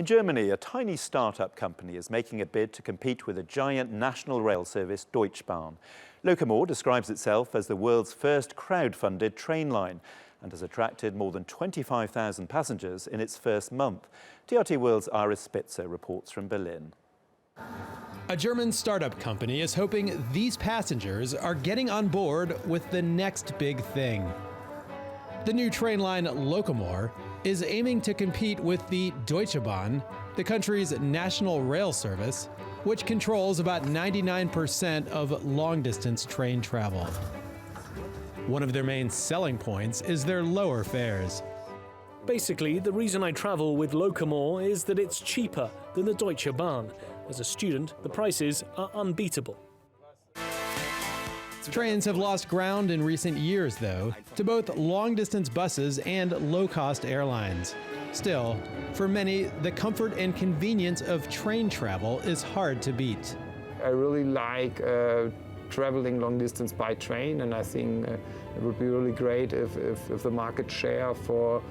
In Germany, a tiny start-up company is making a bid to compete with a giant national rail service, Deutsche Bahn. Locomore describes itself as the world's first crowd-funded train line and has attracted more than 25,000 passengers in its first month. TRT World's Spitzer reports from Berlin. A German startup company is hoping these passengers are getting on board with the next big thing. The new train line Locomore is aiming to compete with the Deutsche Bahn, the country's national rail service, which controls about 99% of long-distance train travel. One of their main selling points is their lower fares. Basically, the reason I travel with Locomore is that it's cheaper than the Deutsche Bahn. As a student, the prices are unbeatable. Trains have lost ground in recent years, though, to both long-distance buses and low-cost airlines. Still, for many, the comfort and convenience of train travel is hard to beat. I really like traveling long distance by train, and I think it would be really great if the market share for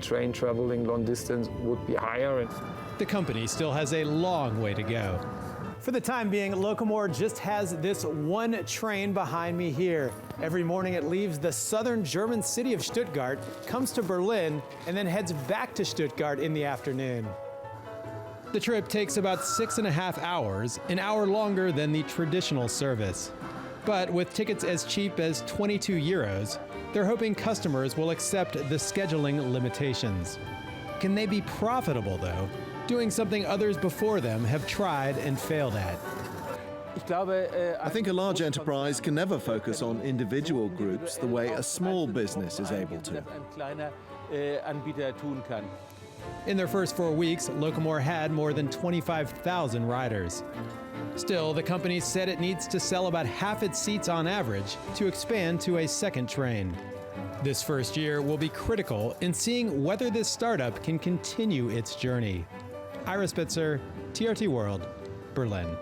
train traveling long distance would be higher. The company still has a long way to go. For the time being, Locomore just has this one train behind me here. Every morning it leaves the southern German city of Stuttgart, comes to Berlin, and then heads back to Stuttgart in the afternoon. The trip takes about 6.5 hours, an hour longer than the traditional service. But with tickets as cheap as 22 euros, they're hoping customers will accept the scheduling limitations. Can they be profitable, though? Doing something others before them have tried and failed at. I think a large enterprise can never focus on individual groups the way a small business is able to. In their first 4 weeks, Locomore had more than 25,000 riders. Still, the company said it needs to sell about half its seats on average to expand to a second train. This first year will be critical in seeing whether this startup can continue its journey. Spitzer, TRT World, Berlin.